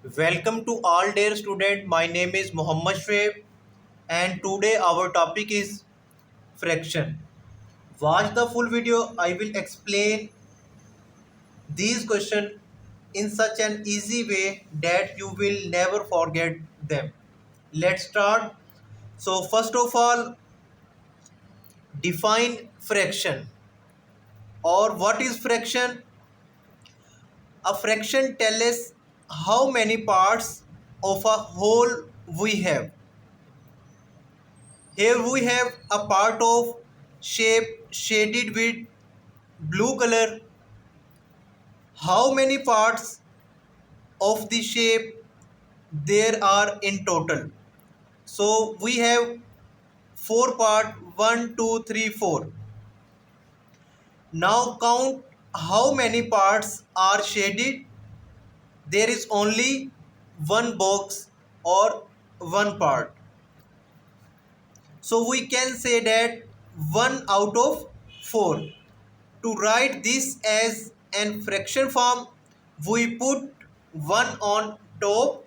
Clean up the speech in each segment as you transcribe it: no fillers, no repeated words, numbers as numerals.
Welcome to all dear student. My name is Muhammad Shoaib and today our topic is fraction. Watch the full video. I will explain these questions in such an easy way that you will never forget them. Let's start. So first of all, define fraction or what is fraction? A fraction tells us how many parts of a whole we have. Here we have a part of shape shaded with blue color. How many parts of the shape there are in total? So we have four part, one, two, three, four. Now count how many parts are shaded. There is only one box or one part. So we can say that 1 out of 4. To write this as an fraction form, we put 1 on top,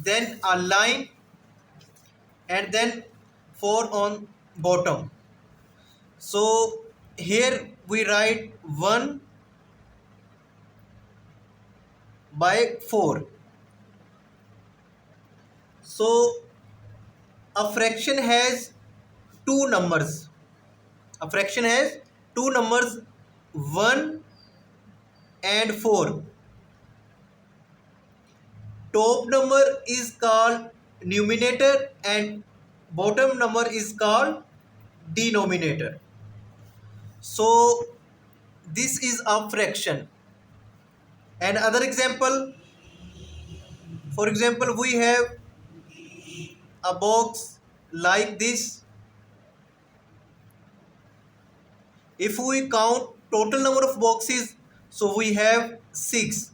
then a line, and then 4 on bottom. So here we write 1 by 4. So a fraction has two numbers. A fraction has two numbers 1 and 4. Top number is called numerator and bottom number is called denominator. So this is a fraction. Another example, for example, we have a box like this. If we count total number of boxes, so we have 6.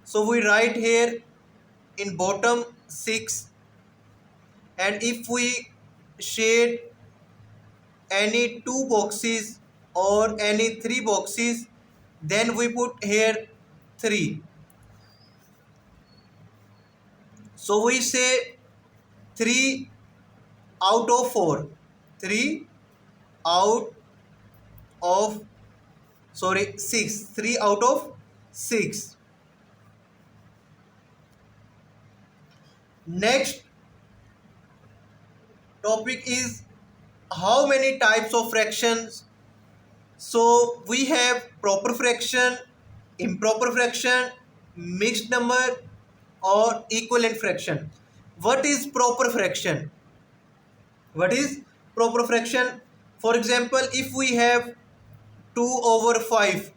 So we write here in bottom 6, and if we shade any two boxes or any three boxes, then we put here 3. So we say 3 out of 4. 3 out of, sorry, 6. 3 out of 6. Next topic is how many types of fractions. So we have proper fraction, improper fraction, mixed number, or equivalent fraction. What is proper fraction? What is proper fraction? For example, if we have 2 over 5,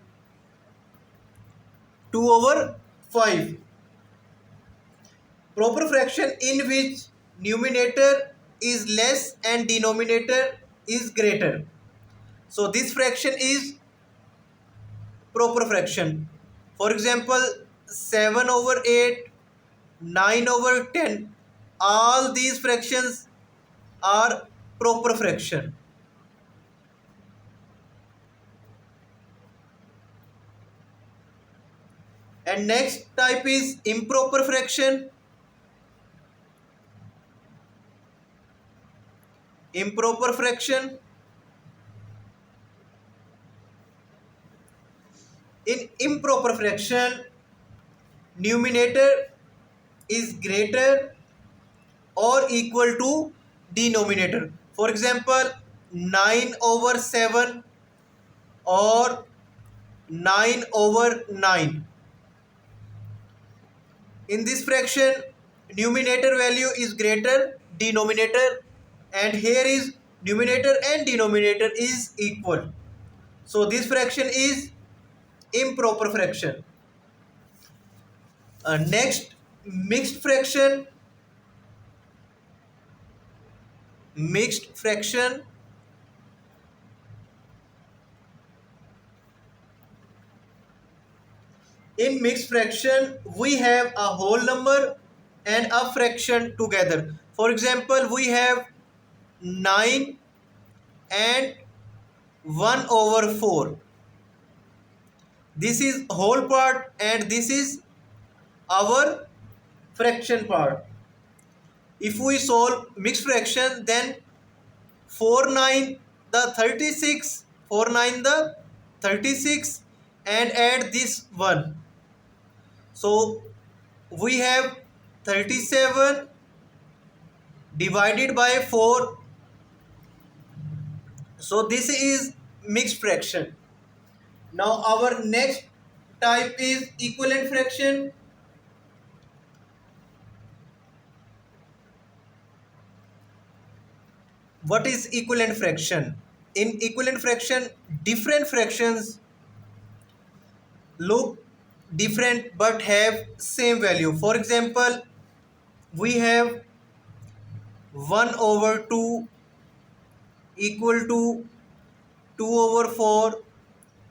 2 over 5, proper fraction in which numerator is less and denominator is greater. So this fraction is proper fraction. For example, 7 over 8, 9 over 10, all these fractions are proper fraction. And next type is improper fraction. Improper fraction. In improper fraction, numerator is greater or equal to denominator. For example, 9 over 7 or 9 over 9. In this fraction, numerator value is greater denominator, and here is numerator and denominator is equal. So this fraction is improper fraction. Next, mixed fraction. Mixed fraction. In mixed fraction, we have a whole number and a fraction together. For example, we have 9 and 1 over 4. This is whole part and this is our fraction part. If we solve mixed fraction, then 4 9 the 36, 4 9 the 36, and add this 1. So we have 37 divided by 4. So this is mixed fraction. Now our next type is equivalent fraction. What is equivalent fraction? In equivalent fraction, different fractions look different but have same value. For example, we have 1 over 2 equal to 2 over 4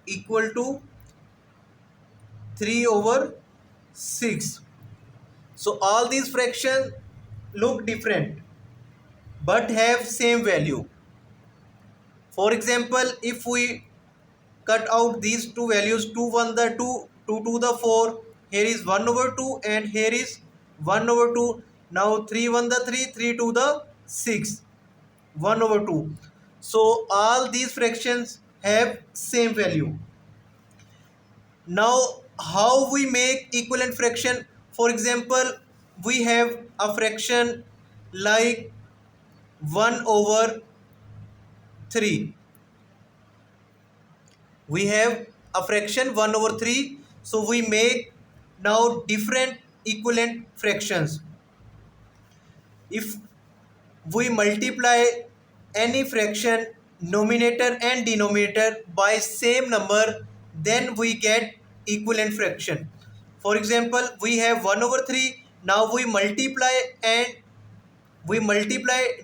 equal to 3 over 6. So all these fractions look different but have same value. For example, if we cut out these two values, 2 1 the 2, 2 2 the 4, here is 1 over 2 and here is 1 over 2. Now 3 1 the 3, 3 2 the 6, 1 over 2. So all these fractions have same value. Now how we make equivalent fraction? For example, we have a fraction like 1 over 3. We have a fraction 1 over 3. So we make now different equivalent fractions. If we multiply any fraction numerator and denominator by same number, then we get equivalent fraction. For example, we have 1 over 3. Now we multiply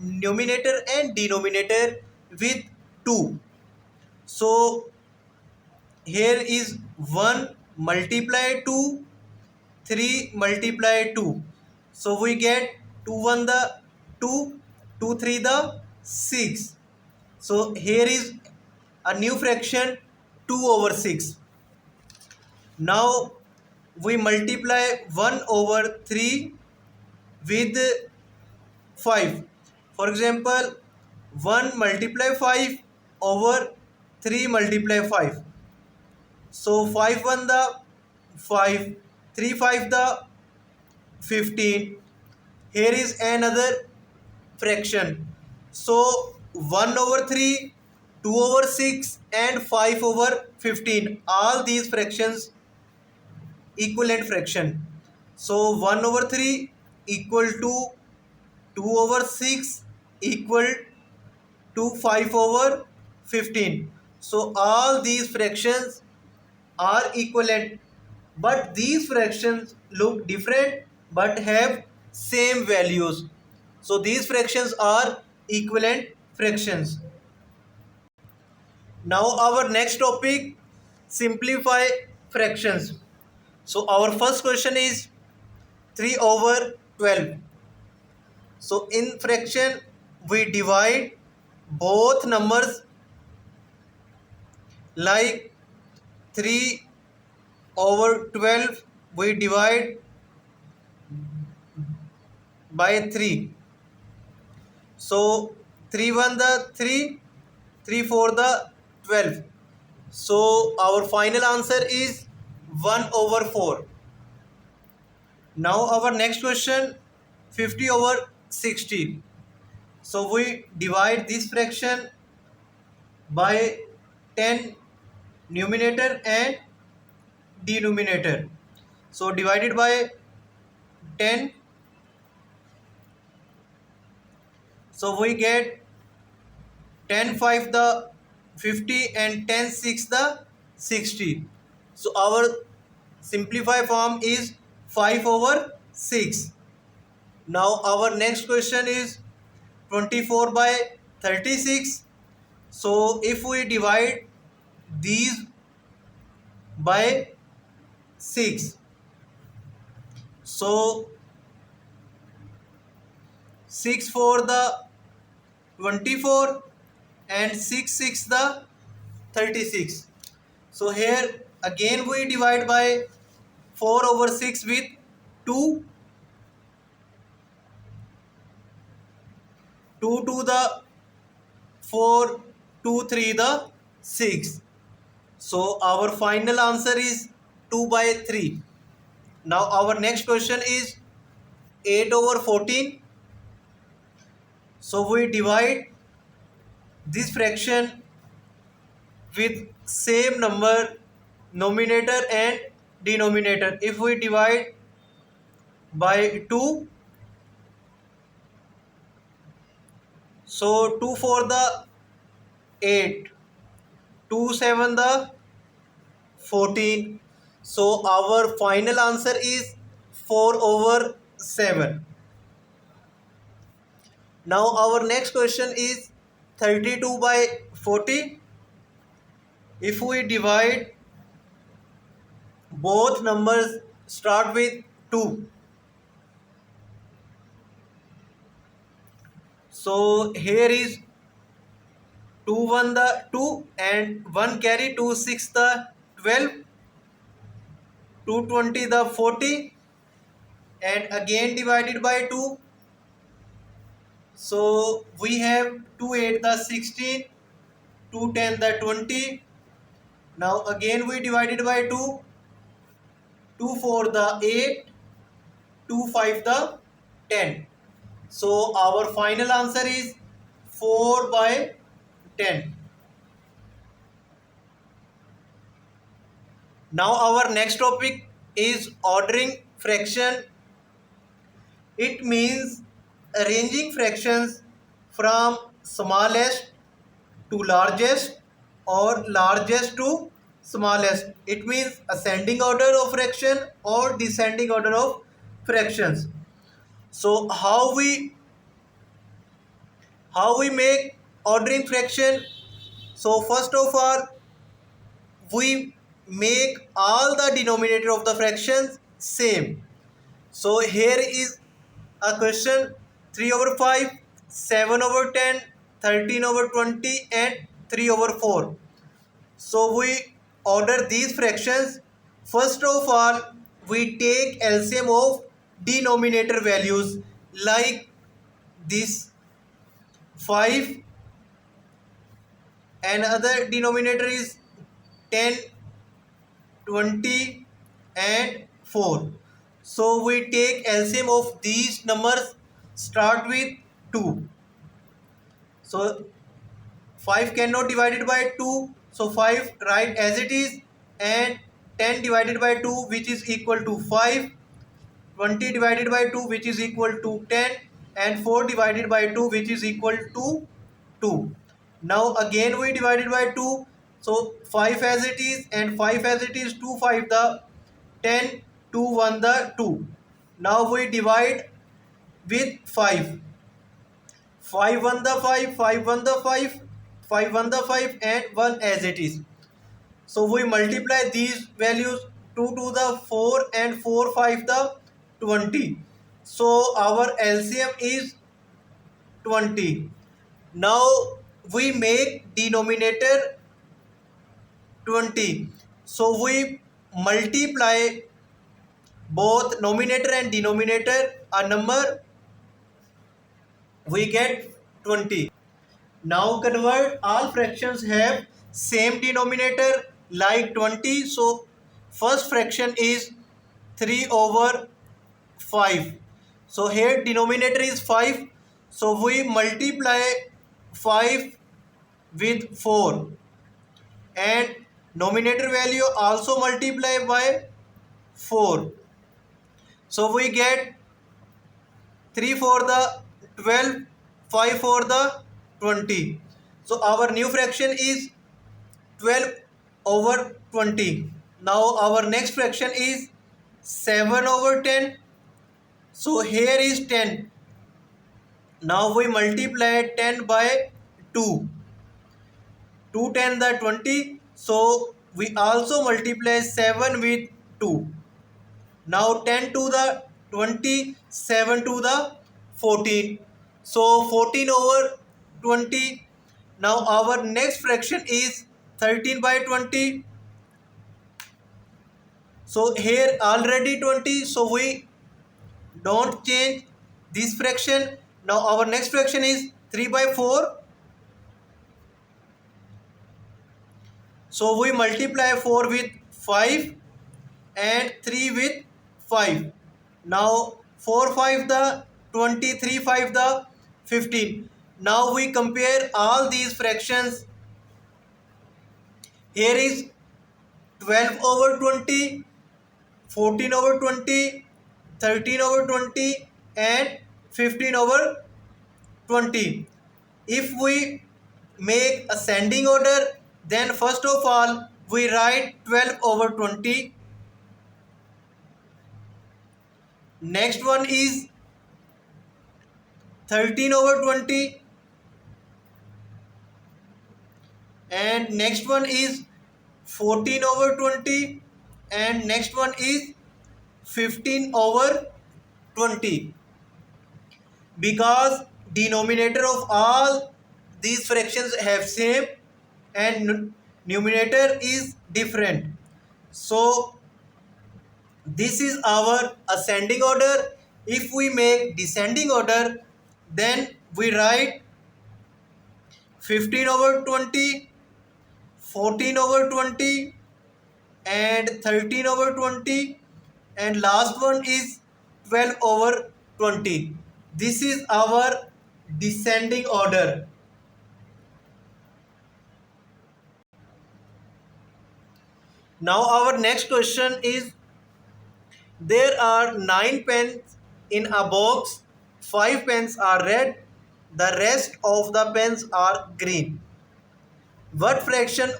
numerator and denominator with 2. So here is 1 multiply 2, 3 multiply 2. So we get 2 1 the 2, 2 3 the 6. So here is a new fraction 2 over 6. Now we multiply 1 over 3 with 5. For example, 1 multiply 5 over 3 multiply 5. So 5 1 the 5, 3 5 the 15. Here is another fraction. So 1 over 3, 2 over 6 and 5 over 15. All these fractions equivalent fraction. So 1 over 3 equal to 2 over 6 equal to 5 over 15. So all these fractions are equivalent, but these fractions look different but have same values. So these fractions are equivalent fractions. Now our next topic, simplify fractions. So our first question is 3 over 12. So in fraction we divide both numbers, like 3 over 12 we divide by 3. So 3 1 the 3, 3 4 the 12. So our final answer is 1 over 4. Now our next question, 50 over 60. So we divide this fraction by 10 numerator and denominator. So divided by 10. So we get 10 5 the 50 and 10 6 the 60. So our simplified form is 5 over 6. Now our next question is 24 by 36. So if we divide these by 6, so 6 4 the 24 and 6 6 the 36. So here again we divide by 4 over 6 with 2, 2 to the 4, 2 3 the 6. So our final answer is 2 by 3. Now our next question is 8 over 14. So we divide this fraction with same number numerator and denominator. If we divide by 2, so 2 for the 8, 2 7 the 14. So our final answer is 4 over 7. Now our next question is 32 by 40. If we divide both numbers start with 2. So here is 2 1 the 2 and 1 carry 2 6 the 12, 220 the 40 and again divided by 2. So we have 2 8 the 16, 2 10 the 20. Now again we divided by 2, 2 4 the 8, 2 5 the 10. So our final answer is 4 by 10. Now our next topic is ordering fraction. It means arranging fractions from smallest to largest or largest to smallest. It means ascending order of fraction or descending order of fractions. So how we make ordering fraction? So first of all, we make all the denominator of the fractions same. So here is a question: 3 over 5, 7 over 10, 13 over 20 and 3 over 4. So we order these fractions. First of all, we take LCM of denominator values like this 5, and other denominator is 10, 20 and 4. So we take LCM of these numbers start with 2. So 5 cannot divided by 2. So 5 write as it is, and 10 divided by 2 which is equal to 5, 20 divided by 2 which is equal to 10 and 4 divided by 2 which is equal to 2. Now again we divided by 2. So 5 as it is and 5 as it is, 2 5 the 10, 2 1 the 2. Now we divide with 5. 5 1 the 5, 5 1 the 5, 5 1 the 5 and 1 as it is. So we multiply these values, 2 to the 4 and 4 5 the 20. So our LCM is 20. Now we make denominator 20. So we multiply both numerator and denominator a number, we get 20. Now convert all fractions have same denominator like 20. So first fraction is 3 over 5. So here denominator is 5. So we multiply 5 with 4 and numerator value also multiply by 4. So we get 3 for the 12, 5 for the 20. So our new fraction is 12 over 20. Now our next fraction is 7 over 10. So here is 10. Now we multiply 10 by 2. 2 10 the 20. So we also multiply 7 with 2. Now 10 to the 20, 7 to the 14. So 14 over 20. Now our next fraction is 13 by 20. So here already 20. So we Don't change this fraction. Now our next fraction is 3 by 4. So we multiply 4 with 5 and 3 with 5. Now 4 5 the 20, 3 5 the 15. Now we compare all these fractions. Here is 12 over 20, 14 over 20, 13 over 20 and 15 over 20. If we make ascending order, then first of all we write 12 over 20. Next one is 13 over 20 and next one is 14 over 20 and next one is 15 over 20. Because denominator of all these fractions have same and numerator is different, so this is our ascending order. If we make descending order, then we write 15 over 20, 14 over 20 and 13 over 20 and last one is 12 over 20. This is our descending order. Now our next question is, there are 9 pens in a box, 5 pens are red, the rest of the pens are green. What fraction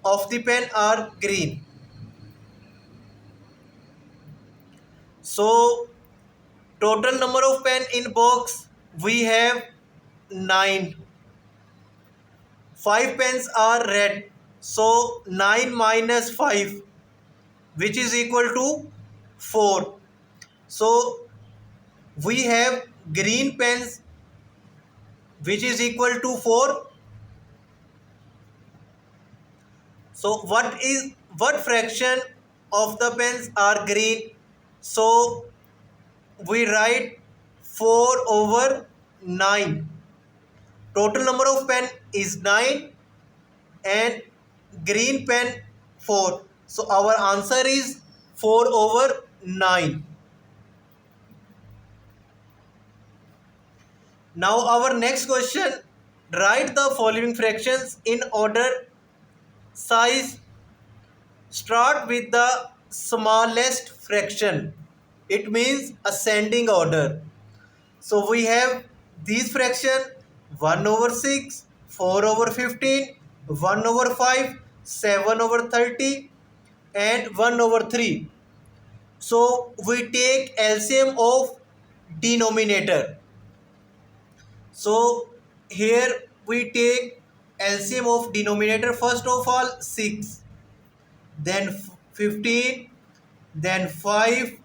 of the pen are green? So total number of pen in box we have 9. 5 pens are red. So 9 minus 5, which is equal to 4. So we have green pens which is equal to 4. So what fraction of the pens are green? So we write 4 over 9. Total number of pen is 9 and green pen 4. So our answer is 4 over 9. Now our next question, write the following fractions in order size. Start with the smallest fraction. It means ascending order. So we have these fraction 1 over 6, 4 over 15, 1 over 5, 7 over 30 and 1 over 3. So we take LCM of denominator. So here we take LCM of denominator. First of all 6, then 15, then 5,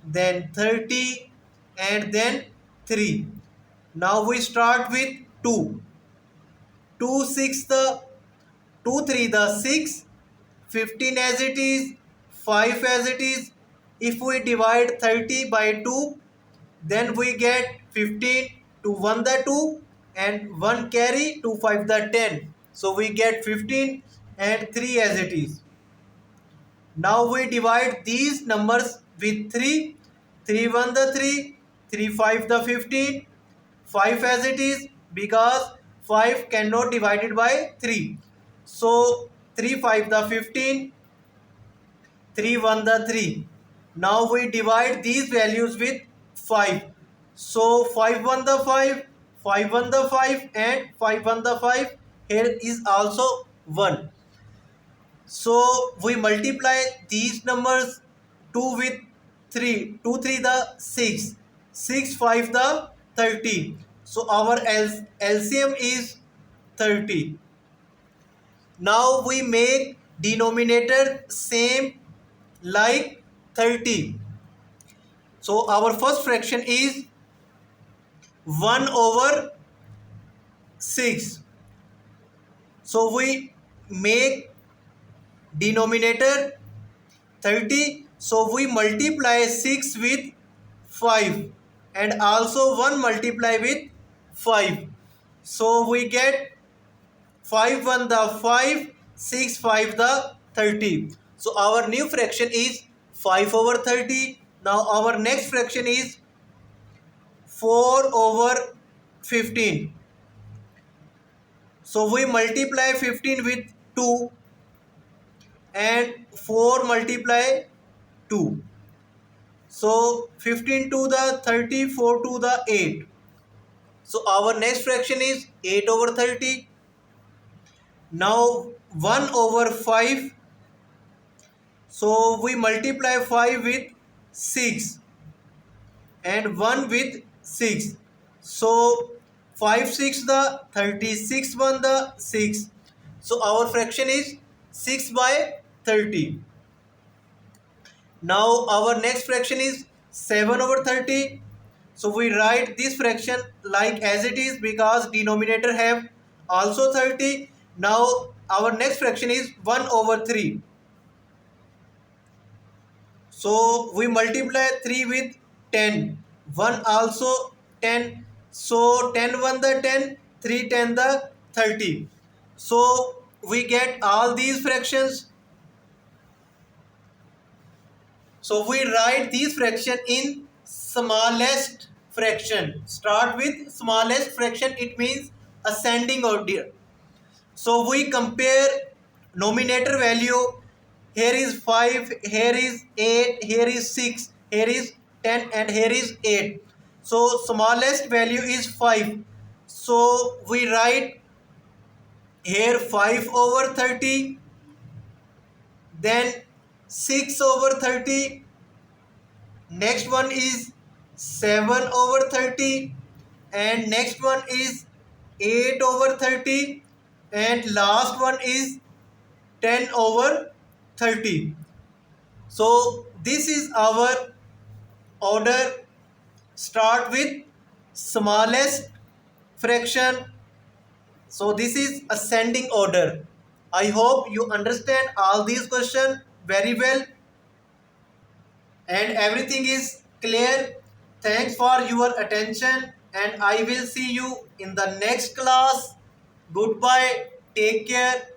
then 30 and then 3. Now we start with 2. 2 6 the 2 3 the 6, 15 as it is, 5 as it is. If we divide 30 by 2, then we get 15, to 1 the 2 and 1 carry, to 5 the 10. So we get 15 and 3 as it is. Now we divide these numbers with 3. 3 1 the 3, 3 5 the 15, 5 as it is because 5 cannot divide it by 3. So 3 5 the 15, 3 1 the 3. Now we divide these values with 5. So 5 1 the 5, 5 1 the 5 and 5 1 the 5. Here is also 1. So we multiply these numbers, 2 with 3, 2 3 the 6, 6 5 the 30. So our LCM is 30. Now we make denominator same like 30. So our first fraction is 1 over 6. So we make denominator 30. So we multiply 6 with 5 and also 1 multiply with 5. So we get 5 1 the 5, 6 5 the 30. So our new fraction is 5 over 30. Now our next fraction is 4 over 15. So we multiply 15 with 2 and 4 multiply 2. So 15 to the 30, 4 to the 8. So our next fraction is 8 over 30. Now 1 over 5. So we multiply 5 with 6 and 1 with 6. So 5 6 the 36, 1 the 6. So our fraction is 6 by 30. Now our next fraction is 7 over 30. So we write this fraction like as it is because denominator have also 30. Now our next fraction is 1 over 3. So we multiply 3 with 10. 1 also 10. So 10 1 the 10, 3 10 the 30. So we get all these fractions. So we write these fraction in smallest fraction. Start with smallest fraction. It means ascending order. So we compare nominator value. Here is 5, here is 8, here is 6, here is 10 and here is 8. So smallest value is 5. So we write here 5 over 30, then 6 over 30. Next one is 7 over 30 and next one is 8 over 30 and last one is 10 over 30. So this is our order. Start with smallest fraction. So this is ascending order. I hope you understand all these questions very well and everything is clear. Thanks for your attention and I will see you in the next class. Goodbye. Take care.